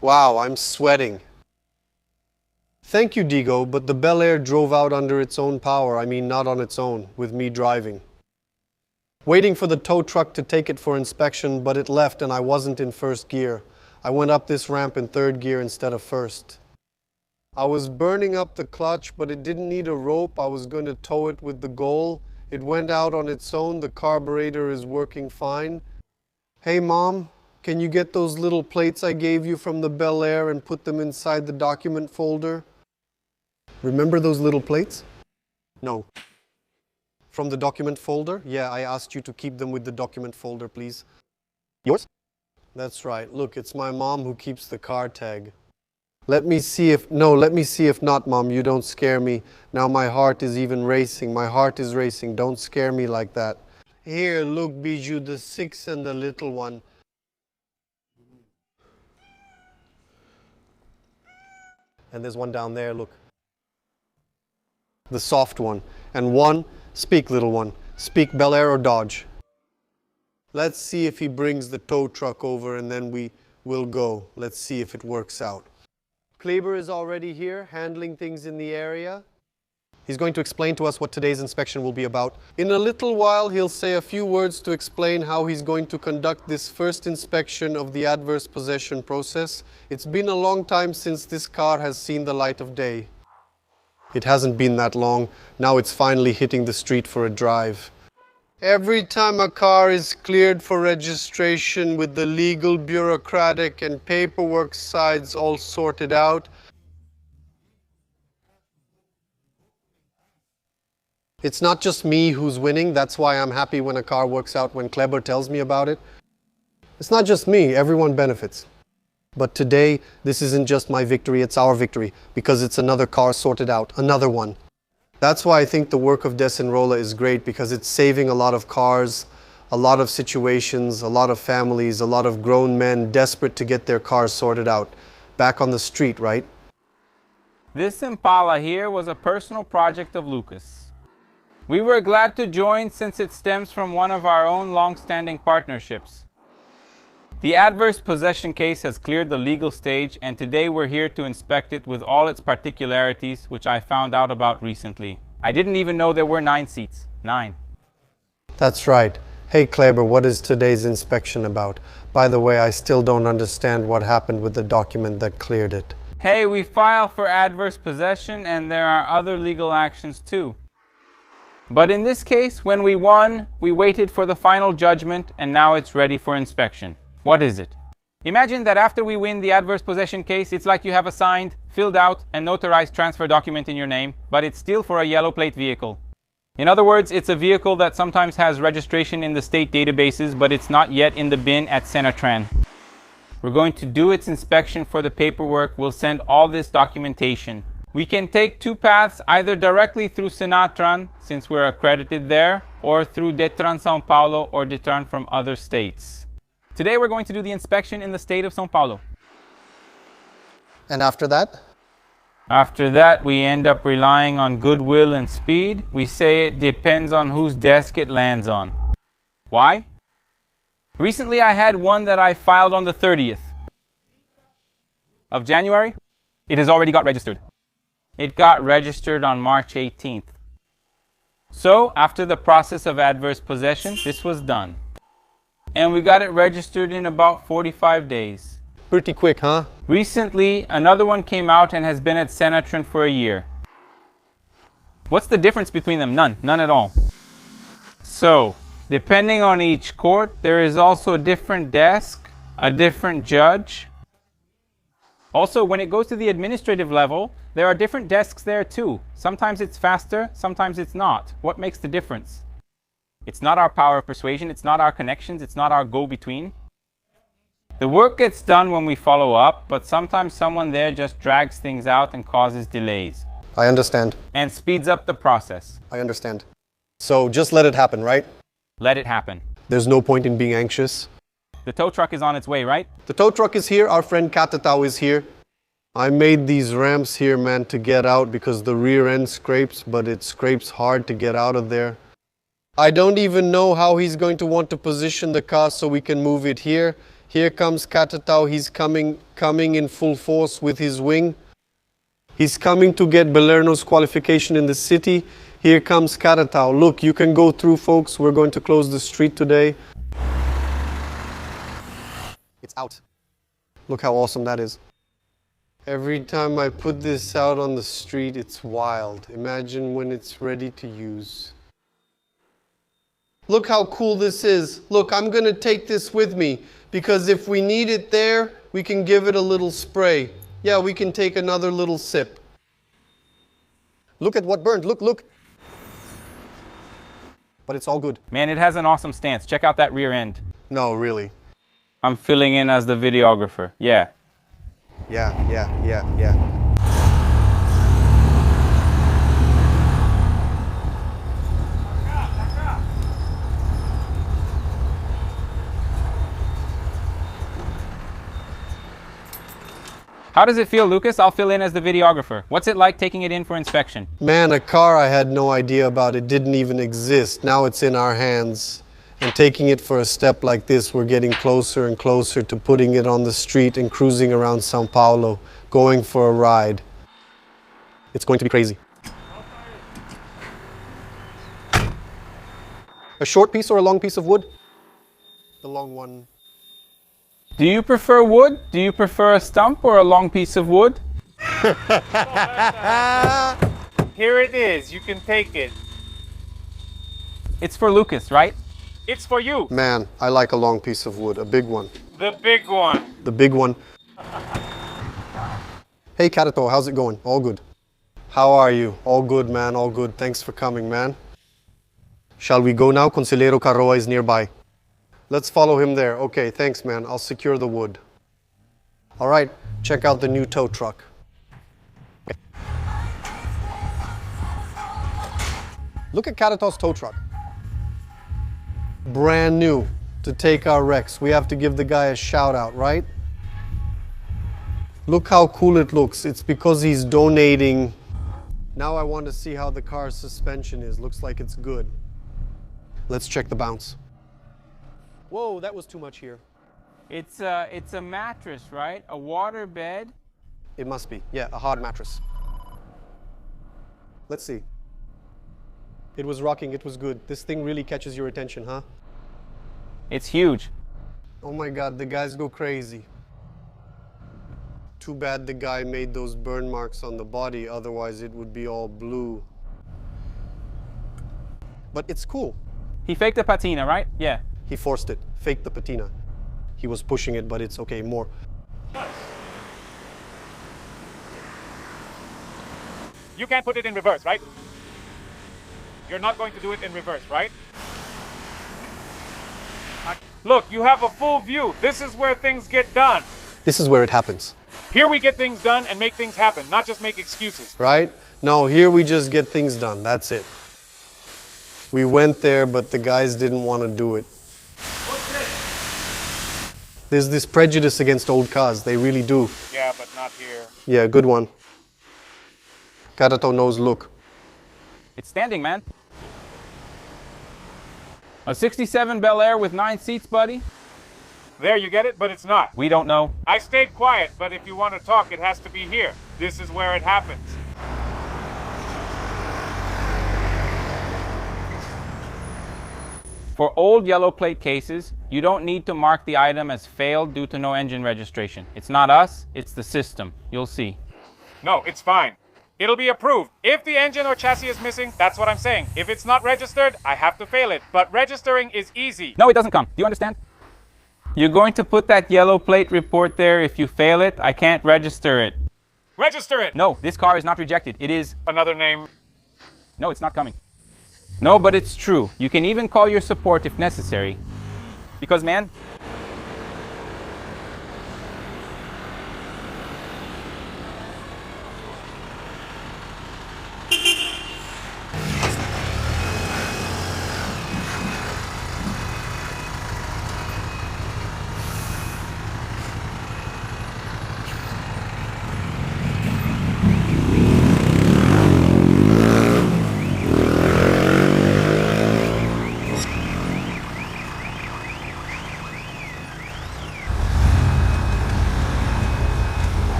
Wow, I'm sweating. Thank you, Digo, but the Bel Air drove out under its own power. I mean, not on its own, with me driving. Waiting for the tow truck to take it for inspection, but it left and I wasn't in first gear. I went up this ramp in third gear instead of first. I was burning up the clutch, but it didn't need a rope. I was going to tow it with the goal. It went out on its own. The carburetor is working fine. Hey, Mom, can you get those little plates I gave you from the Bel Air and put them inside the document folder? Remember those little plates? No. From the document folder? Yeah, I asked you to keep them with the document folder, please. Yours? That's right. Look, it's my mom who keeps the car tag. Let me see if not, Mom. You don't scare me. Now my heart is even racing. My heart is racing. Don't scare me like that. Here, look, Bijou, the 6 and the little one. And there's one down there, look. The soft one. And one, speak, little one. Speak, Bel Air or Dodge. Let's see if he brings the tow truck over and then we will go. Let's see if it works out. Kleber is already here, handling things in the area. He's going to explain to us what today's inspection will be about. In a little while, he'll say a few words to explain how he's going to conduct this first inspection of the adverse possession process. It's been a long time since this car has seen the light of day. It hasn't been that long. Now it's finally hitting the street for a drive. Every time a car is cleared for registration with the legal, bureaucratic, and paperwork sides all sorted out, it's not just me who's winning. That's why I'm happy when a car works out when Kleber tells me about it. It's not just me. Everyone benefits. But today, this isn't just my victory, it's our victory, because it's another car sorted out, another one. That's why I think the work of Desenrola is great, because it's saving a lot of cars, a lot of situations, a lot of families, a lot of grown men desperate to get their cars sorted out. Back on the street, right? This Impala here was a personal project of Lucas. We were glad to join since it stems from one of our own long-standing partnerships. The adverse possession case has cleared the legal stage, and today we're here to inspect it with all its particularities, which I found out about recently. I didn't even know there were 9 seats. 9. That's right. Hey Kleber, what is today's inspection about? By the way, I still don't understand what happened with the document that cleared it. Hey, we filed for adverse possession, and there are other legal actions too. But in this case, when we won, we waited for the final judgment, and now it's ready for inspection. What is it? Imagine that after we win the adverse possession case, it's like you have a signed, filled out, and notarized transfer document in your name, but it's still for a yellow plate vehicle. In other words, it's a vehicle that sometimes has registration in the state databases, but it's not yet in the bin at Senatran. We're going to do its inspection for the paperwork. We'll send all this documentation. We can take 2 paths, either directly through Senatran, since we're accredited there, or through Detran São Paulo or Detran from other states. Today we're going to do the inspection in the state of São Paulo. And after that? After that, we end up relying on goodwill and speed. We say it depends on whose desk it lands on. Why? Recently I had one that I filed on the 30th of January. It has already got registered. It got registered on March 18th. So, after the process of adverse possession, this was done. And we got it registered in about 45 days. Pretty quick, huh? Recently, another one came out and has been at Senatran for a year. What's the difference between them? None. None at all. So, depending on each court, there is also a different desk, a different judge. Also, when it goes to the administrative level, there are different desks there too. Sometimes it's faster, sometimes it's not. What makes the difference? It's not our power of persuasion, it's not our connections, it's not our go-between. The work gets done when we follow up, but sometimes someone there just drags things out and causes delays. I understand. And speeds up the process. I understand. So just let it happen, right? Let it happen. There's no point in being anxious. The tow truck is on its way, right? The tow truck is here, our friend Katatau is here. I made these ramps here, man, to get out because the rear end scrapes, but it scrapes hard to get out of there. I don't even know how he's going to want to position the car so we can move it here. Here comes Katatau. He's coming in full force with his wing. He's coming to get Belerno's qualification in the city. Here comes Katatau. Look, you can go through, folks. We're going to close the street today. It's out. Look how awesome that is. Every time I put this out on the street, it's wild. Imagine when it's ready to use. Look how cool this is. Look, I'm going to take this with me because if we need it there, we can give it a little spray. Yeah, we can take another little sip. Look at what burned. Look, look. But it's all good. Man, it has an awesome stance. Check out that rear end. No, really. I'm filling in as the videographer. Yeah. Yeah. How does it feel, Lucas? I'll fill in as the videographer. What's it like taking it in for inspection? Man, a car I had no idea about. It didn't even exist. Now it's in our hands. And taking it for a step like this, we're getting closer and closer to putting it on the street and cruising around Sao Paulo, going for a ride. It's going to be crazy. A short piece or a long piece of wood? The long one. Do you prefer wood? Do you prefer a stump or a long piece of wood? Here it is. You can take it. It's for Lucas, right? It's for you. Man, I like a long piece of wood, a big one. The big one. The big one. Hey, Katato, how's it going? All good. How are you? All good, man, all good. Thanks for coming, man. Shall we go now? Conselheiro Carroa is nearby. Let's follow him there. Okay, thanks, man. I'll secure the wood. All right, check out the new tow truck. Look at Katato's tow truck. Brand new to take our wrecks. We have to give the guy a shout out, right? Look how cool it looks. It's because he's donating. Now I want to see how the car's suspension is. Looks like it's good. Let's check the bounce. Whoa, that was too much here. It's a mattress, right? A water bed. It must be. Yeah, a hard mattress. Let's see. It was rocking. It was good. This thing really catches your attention, huh? It's huge. Oh my God, the guys go crazy. Too bad the guy made those burn marks on the body, otherwise it would be all blue. But it's cool. He faked the patina, right? Yeah. He forced it, faked the patina. He was pushing it, but it's okay, more. You can't put it in reverse, right? You're not going to do it in reverse, right? Look, you have a full view. This is where things get done. This is where it happens. Here we get things done and make things happen, not just make excuses. Right? No, here we just get things done, that's it. We went there, but the guys didn't want to do it. There's this prejudice against old cars, they really do. Yeah, but not here. Yeah, good one. Katato knows look. It's standing, man. A 67 Bel Air with 9 seats, buddy? There, you get it, but it's not. We don't know. I stayed quiet, but if you want to talk, it has to be here. This is where it happens. For old yellow plate cases, you don't need to mark the item as failed due to no engine registration. It's not us, it's the system. You'll see. No, it's fine. It'll be approved. If the engine or chassis is missing, that's what I'm saying. If it's not registered, I have to fail it. But registering is easy. No, it doesn't come. Do you understand? You're going to put that yellow plate report there. If you fail it, I can't register it. Register it! No, this car is not rejected. It is... Another name. No, it's not coming. No, but it's true. You can even call your support if necessary. Because, man,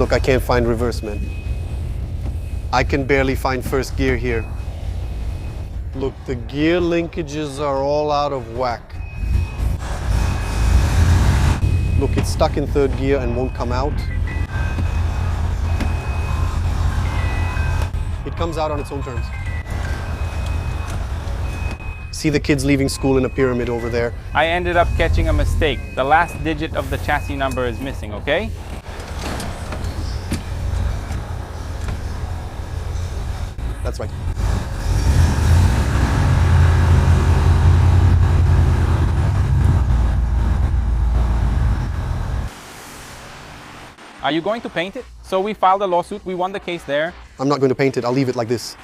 Look, I can't find reverse, man. I can barely find first gear here. Look, the gear linkages are all out of whack. Look, it's stuck in third gear and won't come out. It comes out on its own terms. See the kids leaving school in a pyramid over there. I ended up catching a mistake. The last digit of the chassis number is missing, okay? That's right. Are you going to paint it? So we filed a lawsuit, we won the case there. I'm not going to paint it, I'll leave it like this.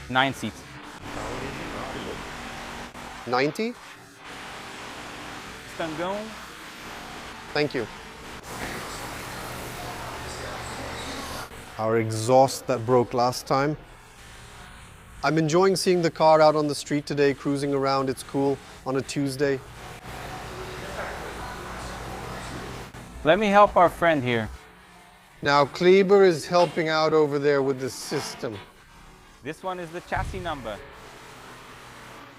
9 seats. 90? Stangão. Thank you. Our exhaust that broke last time. I'm enjoying seeing the car out on the street today, cruising around. It's cool on a Tuesday. Let me help our friend here. Now, Kleber is helping out over there with the system. This one is the chassis number.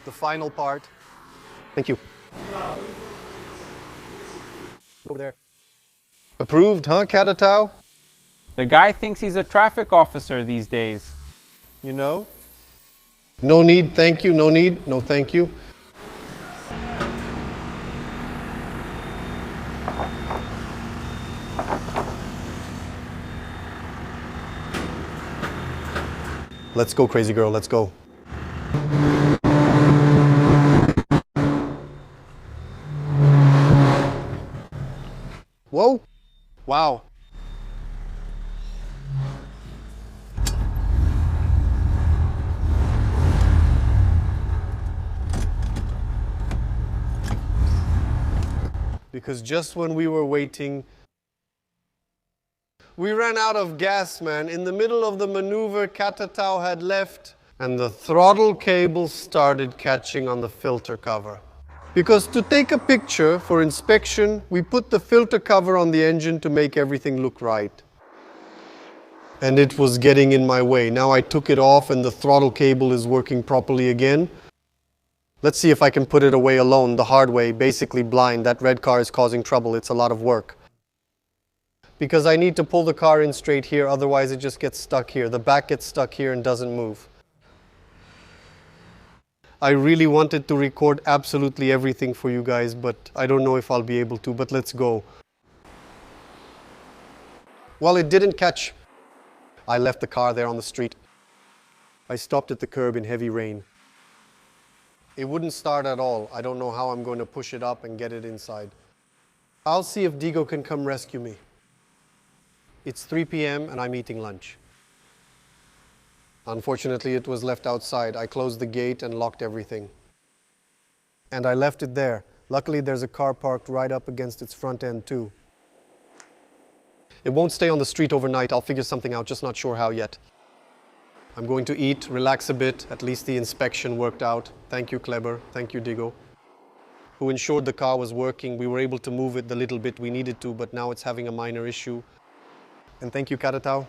The final part. Thank you. Over there. Approved, huh, Katatau? The guy thinks he's a traffic officer these days. You know? No need, thank you, no need, no thank you. Let's go, crazy girl, let's go. Whoa, wow. Because just when we were waiting, we ran out of gas, man. In the middle of the maneuver, Katatau had left and the throttle cable started catching on the filter cover. Because to take a picture for inspection, we put the filter cover on the engine to make everything look right. And it was getting in my way. Now I took it off and the throttle cable is working properly again. Let's see if I can put it away alone, the hard way, basically blind. That red car is causing trouble. It's a lot of work. Because I need to pull the car in straight here, otherwise it just gets stuck here. The back gets stuck here and doesn't move. I really wanted to record absolutely everything for you guys, but I don't know if I'll be able to, but let's go. Well, it didn't catch. I left the car there on the street. I stopped at the curb in heavy rain. It wouldn't start at all. I don't know how I'm going to push it up and get it inside. I'll see if Digo can come rescue me. It's 3 p.m. and I'm eating lunch. Unfortunately, it was left outside. I closed the gate and locked everything. And I left it there. Luckily, there's a car parked right up against its front end too. It won't stay on the street overnight. I'll figure something out, just not sure how yet. I'm going to eat, relax a bit. At least the inspection worked out. Thank you, Kleber. Thank you, Digo, who ensured the car was working. We were able to move it the little bit we needed to, but now it's having a minor issue. And thank you, Katatau,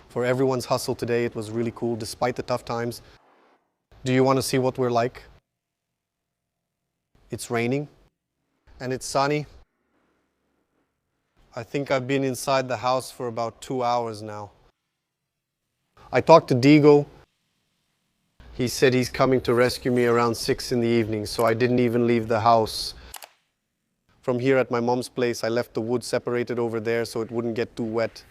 for everyone's hustle today. It was really cool, despite the tough times. Do you want to see what we're like? It's raining, and it's sunny. I think I've been inside the house for about 2 hours now. I talked to Digo. He said he's coming to rescue me around 6 in the evening, so I didn't even leave the house. From here at my mom's place, I left the wood separated over there so it wouldn't get too wet.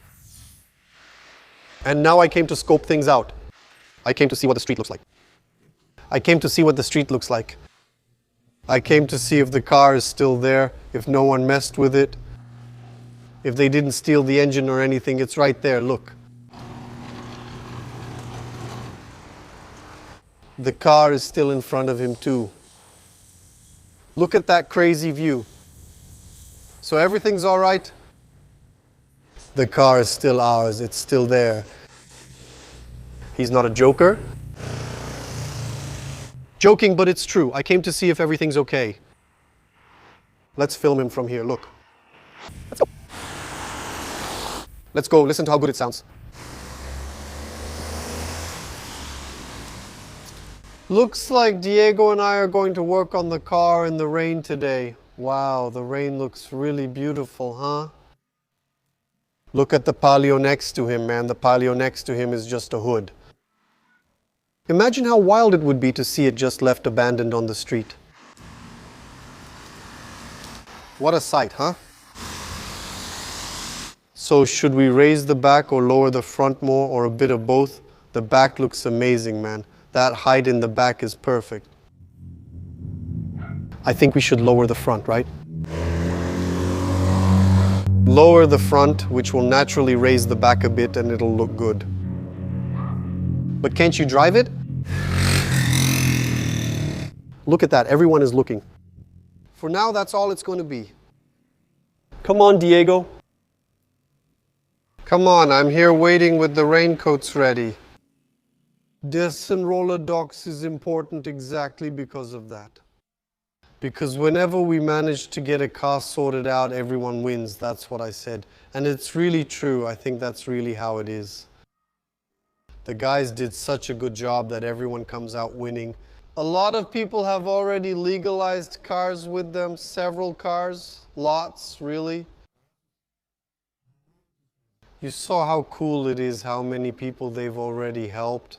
And now I came to scope things out. I came to see what the street looks like. I came to see what the street looks like. I came to see if the car is still there, if no one messed with it, if they didn't steal the engine or anything. It's right there, look. The car is still in front of him too. Look at that crazy view. So everything's all right? The car is still ours. It's still there. He's not a joker. Joking, but it's true. I came to see if everything's okay. Let's film him from here. Look. Let's go. Listen to how good it sounds. Looks like Diego and I are going to work on the car in the rain today. Wow, the rain looks really beautiful, huh? Look at the Palio next to him, man. The Palio next to him is just a hood. Imagine how wild it would be to see it just left abandoned on the street. What a sight, huh? So should we raise the back or lower the front more, or a bit of both? The back looks amazing, man. That height in the back is perfect. I think we should lower the front, right? Lower the front, which will naturally raise the back a bit and it'll look good. But can't you drive it? Look at that, everyone is looking. For now, that's all it's going to be. Come on, Diego. Come on, I'm here waiting with the raincoats ready. Desenrola docs is important exactly because of that. Because whenever we manage to get a car sorted out, everyone wins. That's what I said. And it's really true. I think that's really how it is. The guys did such a good job that everyone comes out winning. A lot of people have already legalized cars with them. Several cars. Lots, really. You saw how cool it is, how many people they've already helped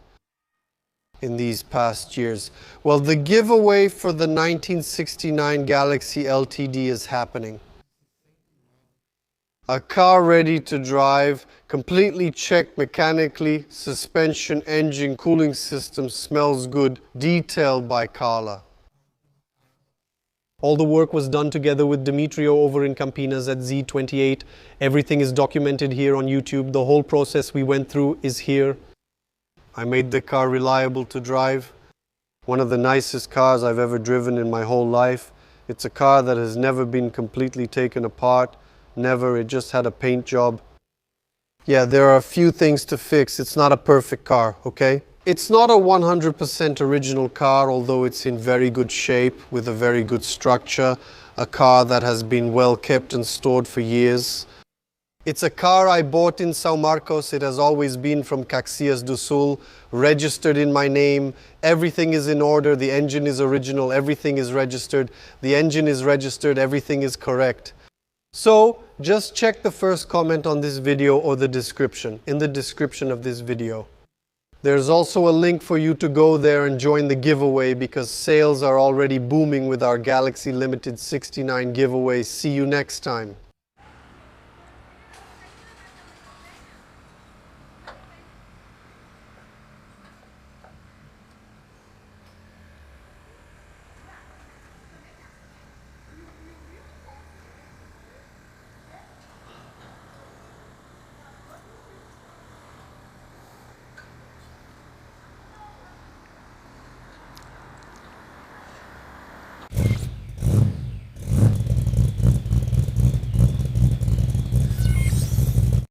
in these past years. Well, the giveaway for the 1969 Galaxy LTD is happening. A car ready to drive, completely checked mechanically, suspension, engine, cooling system, smells good, detailed by Carla. All the work was done together with Demetrio over in Campinas at Z28. Everything is documented here on YouTube. The whole process we went through is here. I made the car reliable to drive. One of the nicest cars I've ever driven in my whole life. It's a car that has never been completely taken apart. Never, it just had a paint job. Yeah, there are a few things to fix. It's not a perfect car, okay? It's not a 100% original car, although it's in very good shape with a very good structure. A car that has been well kept and stored for years. It's a car I bought in São Marcos. It has always been from Caxias do Sul, registered in my name. Everything is in order. The engine is original. Everything is registered. The engine is registered. Everything is correct. So, just check the first comment on this video or the description, in the description of this video. There's also a link for you to go there and join the giveaway because sales are already booming with our Galaxy Limited 69 giveaway. See you next time.